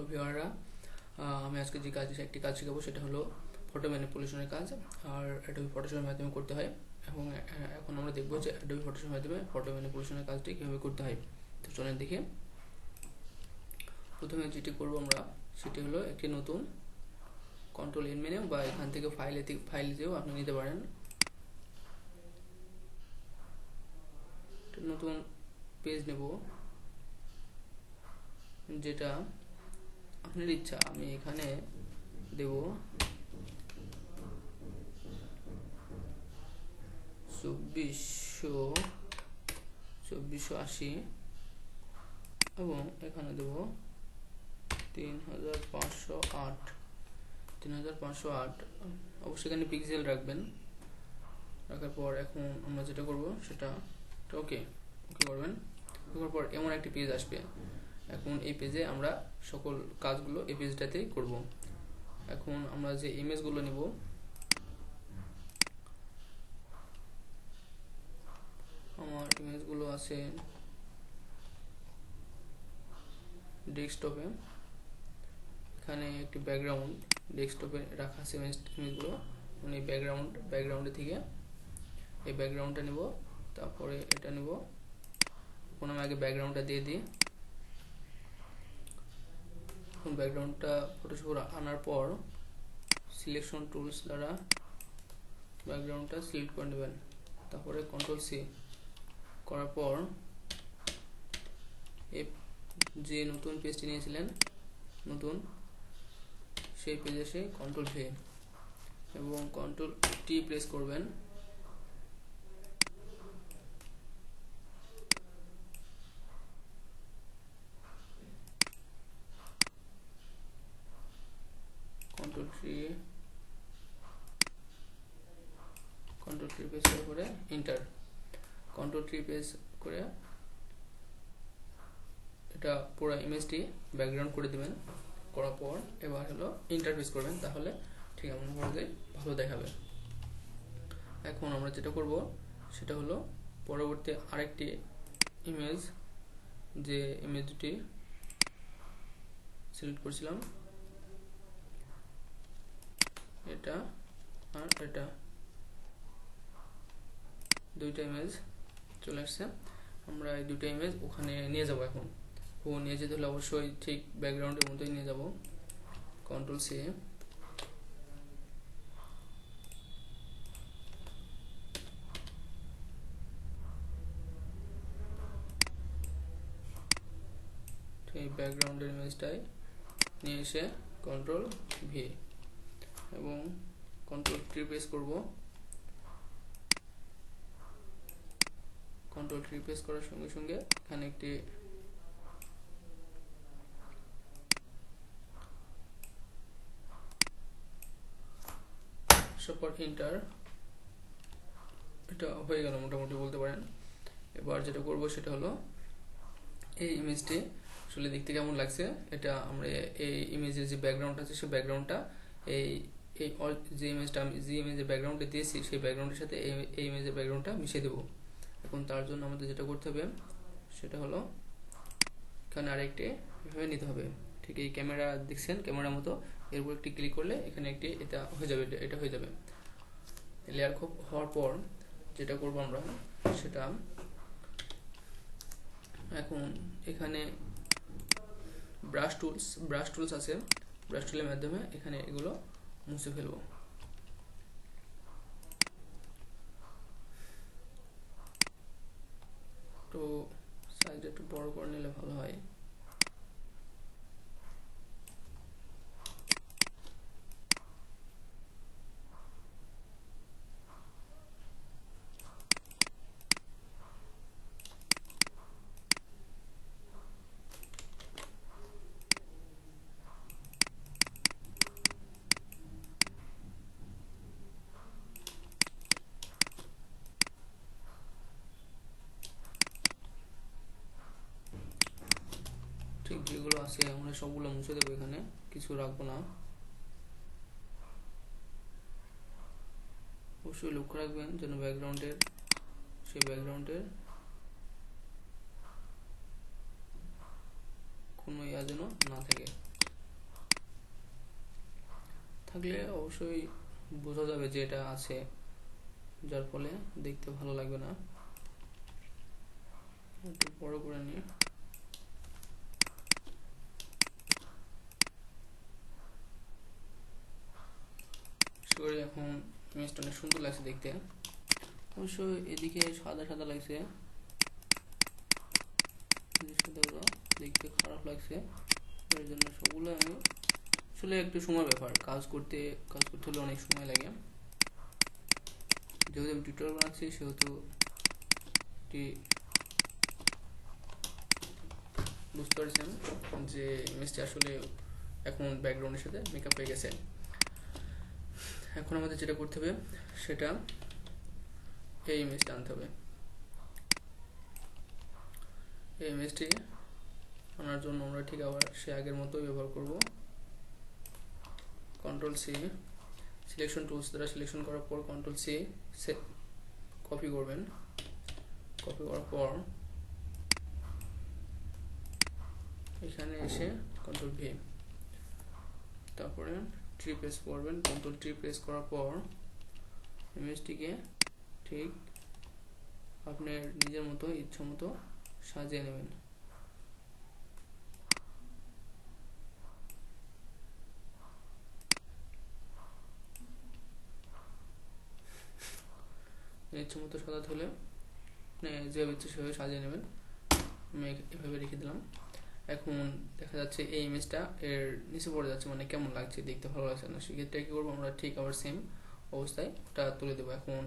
ভিউয়াররা, আমি আজকে যে একটি কাজ শেখাবো সেটা হলো ফটো ম্যানিপুলেশনের কাজ। আর অ্যাডোবি ফটোশপের মাধ্যমে করতে হয়, এবং এখন আমরা দেখবো যে অ্যাডোবি ফটোশপের মাধ্যমে ফটো ম্যানিপুলেশনের কাজটি কীভাবে করতে হয়। তো চলেন দেখি। প্রথমে যেটি করবো আমরা সেটি হলো একটি নতুন কন্ট্রোল এন মেনু, বা এখান থেকে ফাইলেও আপনি নিতে পারেন। নতুন পেজ নেব, যেটা আপনার ইচ্ছা। আমি এখানে দেব 2480 এবং এখানে দেব 3508। অবশ্যই এখানে পিক্সেল রাখবেন। রাখার পর এখন আমরা যেটা করব সেটা ওকে করবেন। করার পর এমন একটি পেজ আসবে। এখন এই পেজে আমরা সকল কাজগুলো এই পেজটাতেই করব। এখন আমরা যে ইমেজগুলো নেব, আমার ইমেজগুলো আছে ডেস্কটপে। এখানে একটি ব্যাকগ্রাউন্ড ডেস্কটপে রাখা আছে ইমেজগুলো। মানে ব্যাকগ্রাউন্ডে থেকে এই ব্যাকগ্রাউন্ডটা নেব, তারপরে এটা নেব। এখন আমি আগে ব্যাকগ্রাউন্ডটা দিয়ে দিই। এখন ব্যাকগ্রাউন্ডটা ফটোশপে আনার পর সিলেকশন টুলস দ্বারা ব্যাকগ্রাউন্ডটা সিলেক্ট করে নেবেন। তারপরে কন্ট্রোল সি করার পর যে নতুন পেজটি নিয়েছিলেন নতুন, সেই পেজে এসে কন্ট্রোল ভি এবং কন্ট্রোল টি প্রেস করবেন। কন্ট্রোল ট্রি প্রেস করে এন্টার। কন্ট্রোল ট্রি প্রেস করে এটা পুরো ইমেজটি ব্যাকগ্রাউন্ড করে দিবেন। করার পর এবার হলো ইন্টারফেস করবেন, তাহলে ঠিক এমন ভাবে ভালো দেখাবে। এখন আমরা যেটা করব সেটা হলো পরবর্তী আরেকটি ইমেজ, যে ইমেজ দুটি সিলেক্ট করছিলাম, এটা আর এটা, দুইটা ইমেজ চলে আসছে। আমরা এই দুটো ইমেজ ওখানে নিয়ে যাব। এখন নিয়ে যেতে হলে অবশ্যই ঠিক ব্যাকগ্রাউন্ডের মতোই নিয়ে যাব। কন্ট্রোল সি এই ব্যাকগ্রাউন্ডের ইমেজটাই নিয়ে এসে কন্ট্রোল ভি এবং কন্ট্রোল ট্রি প্রেস করব। কন্ট্রোল ট্রি প্রেস করার সঙ্গে সঙ্গে এখানে একটি সাপোর্ট এন্টার, এটা হয়ে গেল মোটামুটি বলতে পারেন। এবার যেটা করব সেটা হলো এই ইমেজটি আসলে দেখতে কেমন লাগছে, এটা আমরা এই ইমেজের যে ব্যাকগ্রাউন্ড আছে সেই ব্যাকগ্রাউন্ডটা এই যে ইমেজের ব্যাকগ্রাউন্ডে দিয়েছি সেই ব্যাকগ্রাউন্ডের সাথে এই ইমেজের ব্যাকগ্রাউন্ডটা মিশিয়ে দেব। এখন তার জন্য আমাদের যেটা করতে হবে সেটা হলো এখানে আরেকটি এভাবে নিতে হবে। ঠিক এই ক্যামেরা দেখছেন, ক্যামেরার মতো এর উপর একটি ক্লিক করলে এখানে একটি এটা হয়ে যাবে। লেয়ার হওয়ার পর যেটা করব আমরা সেটা, এখন এখানে ব্রাশ টুলস আছে। ব্রাশ টুলের মাধ্যমে এখানে এগুলো মুছে ফেলবো। তো সাইজটা একটু বড় করে নিলে ভালো হয়। ঠিক যেগুলো আছে আমরা সবগুলো মুছে দেবো, এখানে কিছু রাখবো না। অবশ্যই লক্ষ্য রাখবেন যেন ব্যাকগ্রাউন্ডের কোনো যেন না থাকে। থাকলে অবশ্যই বোঝা যাবে যে এটা আছে, যার ফলে দেখতে ভালো লাগবে না। একটু বড় করে নিই। এখন ইমেজটা অনেক সুন্দর লাগছে দেখতে। অবশ্য এদিকে সাদা সাদা লাগছে, দেখতে খারাপ লাগছে, এর জন্য সবগুলো আমি আসলে একটু সময় ব্যাপার, কাজ করতে হলে অনেক সময় লাগে। যেহেতু আমি টিউটোরিয়াল বানাচ্ছি সেহেতু বুঝতে পারছেন যে ইমেজটি আসলে এখন ব্যাকগ্রাউন্ডের সাথে মেকআপ হয়ে গেছে। এখন আমাদের যেটা করতে হবে সেটা এই ইমেজটা আনতে হবে। এই ইমেজটি আনার জন্য আমরা ঠিক আবার সে আগের মতোই ব্যবহার করব। কন্ট্রোল সি, সিলেকশন টুলস দ্বারা সিলেকশন করার পর কন্ট্রোল সি কপি করবেন। কপি করার পর এখানে এসে কন্ট্রোল ভি, তারপরে ট্রি প্রেস করবেন। কন্ট্রোল ট্রি প্রেস করার পর ইমেজটিকে ঠিক আপনার নিজের মতো ইচ্ছা মতো সাজিয়ে নেবেন। ইচ্ছা মতো সাজাতে হলে যেভাবে ইচ্ছে সেভাবে সাজিয়ে নেবেন। আমি এভাবে রেখে দিলাম। এখন দেখা যাচ্ছে এই ইমেজটা এর নিচে পড়ে যাচ্ছে, মানে কেমন লাগছে, দেখতে ভালো লাগছে না। সেক্ষেত্রে কি করবো, আমরা ঠিক আবার সেম অবস্থায় ওটা তুলে দেবো। এখন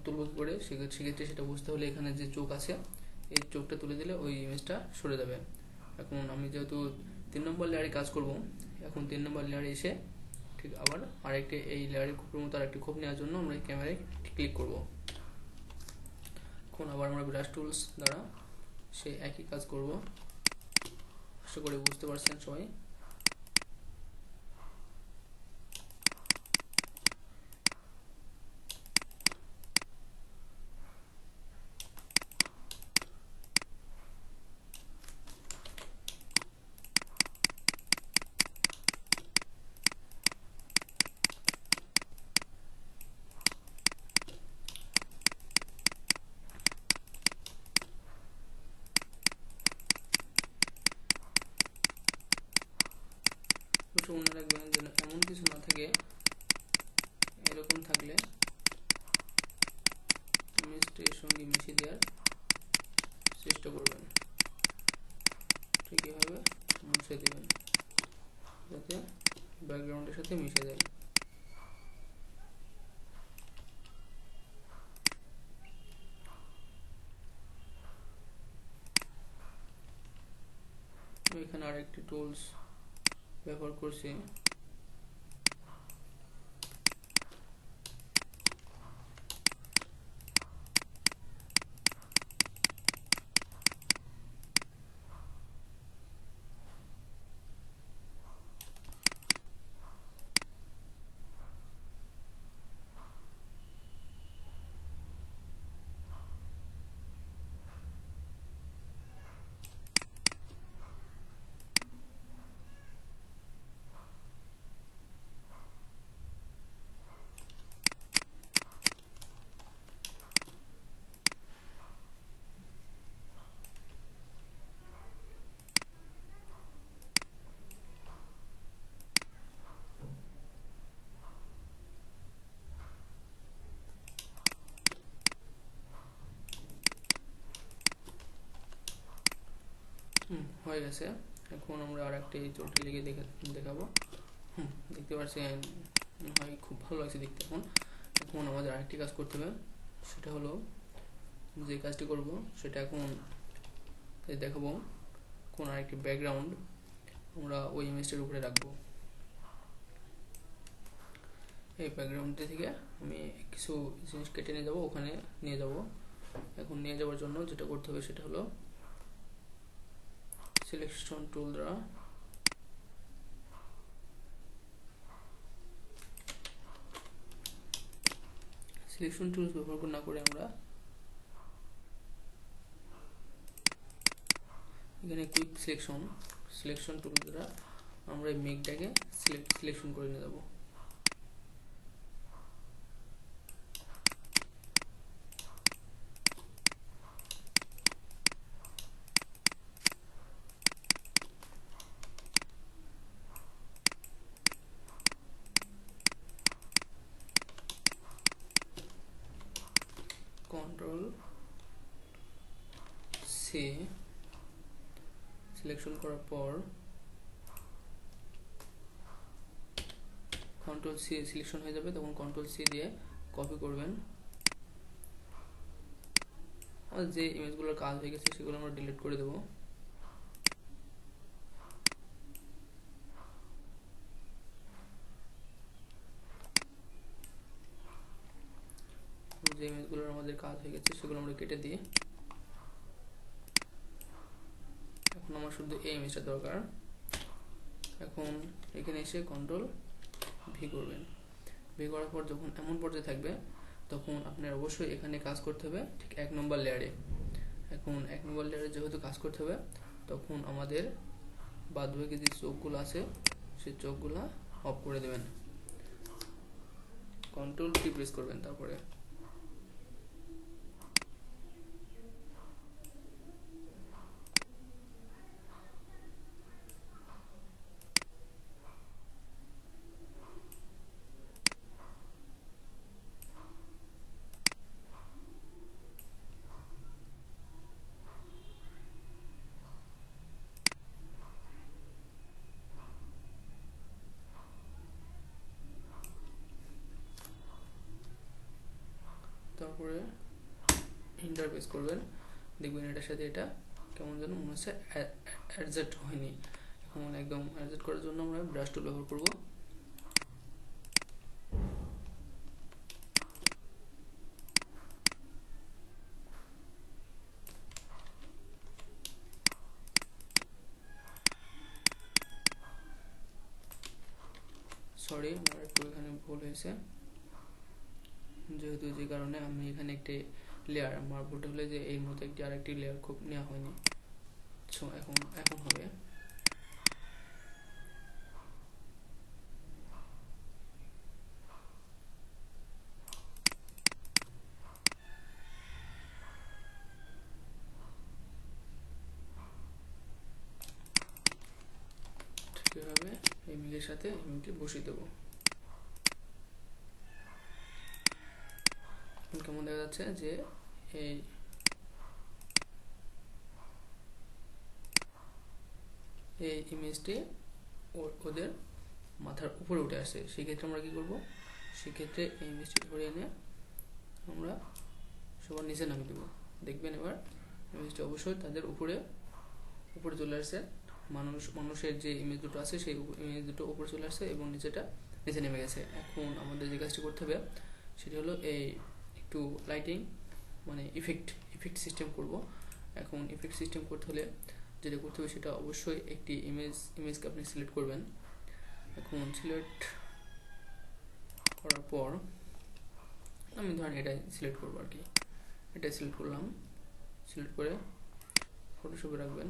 তুলবো কি করে, সেক্ষেত্রে সেটা বুঝতে হলে এখানে যে চোখ আছে এই চোখটা তুলে দিলে ওই ইমেজটা সরে যাবে। এখন আমি যেহেতু 3 নম্বর লেয়ারে কাজ করব, এখন 3 নম্বর লেয়ারে এসে ঠিক আবার আরেকটি এই লেয়ারের খোপের মতো আরেকটি খোপ নেওয়ার জন্য আমরা ক্যামেরায় ক্লিক করব। এখন আবার আমরা ব্রাশ টুলস দ্বারা সেই একই কাজ করব। আশা করি বুঝতে পারছেন সবাই। মনে রাখবেন যেন এমন কিছু না থাকে, এরকম থাকলে ইমেজটির সঙ্গে মিশিয়ে দেওয়ার চেষ্টা করবেন। ঠিক এভাবে মুছে দেবেন যাতে ব্যাকগ্রাউন্ডের সাথে মিশে যায়। এখানে আরেকটি টুলস ব্যবহার করছি। হয়ে গেছে। এখন আমরা আরেকটি চোরটি লিখে দেখাবো। দেখতে পাচ্ছেন হয়, খুব ভালো লাগছে দেখতে। এখন আমাদের আরেকটি কাজ করতে হবে, সেটা হলো যে কাজটি করব সেটা এখন দেখাবো। কোন আরেকটি ব্যাকগ্রাউন্ড আমরা ওই ইমেজটার উপরে রাখবো। এই ব্যাকগ্রাউন্ডটি থেকে আমি কিছু জিনিস কেটে নিয়ে যাবো, ওখানে নিয়ে যাব। এখন নিয়ে যাওয়ার জন্য যেটা করতে হবে সেটা হলো সিলেকশন টুল দ্বারা সিলেকশন টুলস ব্যবহার না করে আমরা এখানে কুইক সিলেকশন টুল দ্বারা আমরা এই মেঘটাকে সিলেকশন করে নিয়ে যাবো। কন্ট্রোল সি সিলেকশন করার পর কন্ট্রোল সি সিলেকশন হয়ে যাবে, তখন কন্ট্রোল সি দিয়ে কপি করবেন। আর যে ইমেজগুলোর কাজ হয়ে গেছে সেগুলো আমরা ডিলিট করে দেবো। যে ইমেজগুলোর আমাদের কাজ হয়ে গেছে সেগুলো আমরা কেটে দিই। এখন আমার শুধু এই ইমেজটা দরকার। এখন এখানে এসে কন্ট্রোল ভি করবেন। ভি করার পর যখন এমন পর্যায়ে থাকবে তখন আপনার অবশ্যই এখানে কাজ করতে হবে ঠিক 1 নম্বর লেয়ারে। এখন 1 নম্বর লেয়ারে যেহেতু কাজ করতে হবে তখন আমাদের বাদবাকি যে চোখগুলো আছে সেই চোখগুলো অফ করে দেবেন। কন্ট্রোল টি প্রেস করবেন। তারপরে এন্টার প্রেস করবেন। দেখবেন এটার সাথে এটা কেমন যেন মনে হচ্ছে অ্যাডজাস্ট হয়নি। এখন একদম অ্যাডজাস্ট করার জন্য আমরা ব্রাশ টুল ব্যবহার করব। সরি, আমার একটু এখানে ভুল হয়েছে, যেহেতু যে কারণে আমি এখানে একটি লেয়ার, আমার ভুলটা হলে যে এই মতো একটি আরেকটি লেয়ার খুব নেওয়া হয়নি। সো এখন হবে। ঠিকভাবে এই মিলের সাথে মিলকে বসিয়ে দেবো। কেমন দেখা যাচ্ছে যে এই ইমেজটি ওদের মাথার উপরে উঠে আসে। সেক্ষেত্রে আমরা কি করব, সেক্ষেত্রে এই ইমেজটি ধরে এনে আমরা সবার নিচে নামিয়ে দেবো। দেখবেন এবার ইমেজটি অবশ্যই তাদের উপরে চলে আসছে। মানুষের যে ইমেজ দুটো আছে সেই ইমেজ দুটো উপরে চলে আসছে এবং নিচে নেমে গেছে। এখন আমাদের যে কাজটি করতে হবে সেটি হলো এই একটু লাইটিং মানে ইফেক্ট সিস্টেম করব। এখন ইফেক্ট সিস্টেম করতে হলে যেটা করতে হবে সেটা অবশ্যই একটি ইমেজকে আপনি সিলেক্ট করবেন। এখন সিলেক্ট করার পর আমি ধরেন এটাই সিলেক্ট করবো আর কি। এটাই সিলেক্ট করলাম। সিলেক্ট করে ফটোশপে রাখবেন।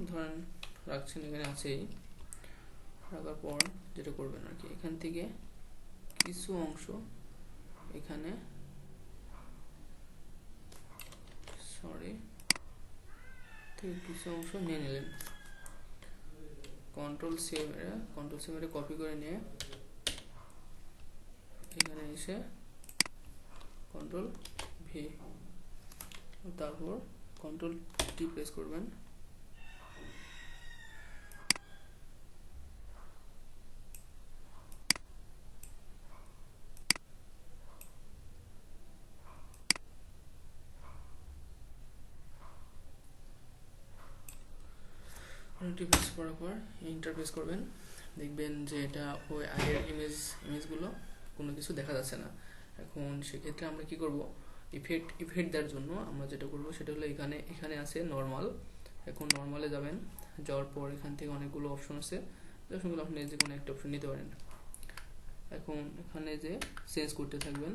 ধরেন রাখছেন, এখানে আছেই। রাখার পর যেটা করবেন আর কি, এখান থেকে কিছু অংশ এখানে কিছু অংশ নিয়ে নিলেন। কন্ট্রোল সি মেরে কপি করে নিয়ে এখানে এসে কন্ট্রোল ভি, তারপর কন্ট্রোল টি প্রেস করবেন। প্রেস করার পর ইন্টারপ্রেস করবেন। দেখবেন যে এটা ওই আগের ইমেজগুলো কোনো কিছু দেখা যাচ্ছে না। এখন সেক্ষেত্রে আমরা কি করব, ইফেক্ট দেওয়ার জন্য আমরা যেটা করব সেটা হলো এখানে আছে নর্মাল। এখন নর্মালে যাবেন, যাওয়ার পর এখান থেকে অনেকগুলো অপশন আছে, অপশনগুলো আপনি যে কোনো একটা অপশন নিতে পারেন। এখন এখানে যে চেঞ্জ করতে থাকবেন,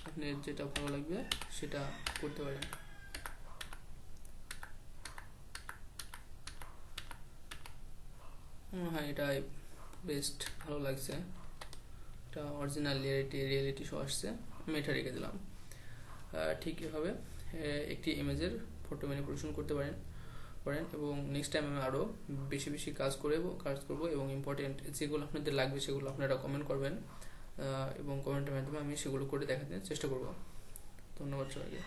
আপনার যেটা ভালো লাগবে সেটা করতে পারেন। হ্যাঁ, এটা বেস্ট, ভালো লাগছে, এটা অরিজিনাল রিয়েলিটি শো আসছে, আমি এটা রেখে দিলাম। ঠিক এভাবে একটি ইমেজের ফটো ম্যানিপুলেশন করতে পারেন এবং নেক্সট টাইম আমি আরও বেশি বেশি কাজ করব এবং ইম্পর্টেন্ট যেগুলো আপনাদের লাগবে সেগুলো আপনারা কমেন্ট করবেন এবং কমেন্টের মাধ্যমে আমি সেগুলো করে দেখাতে চেষ্টা করব। ধন্যবাদ সবাইকে।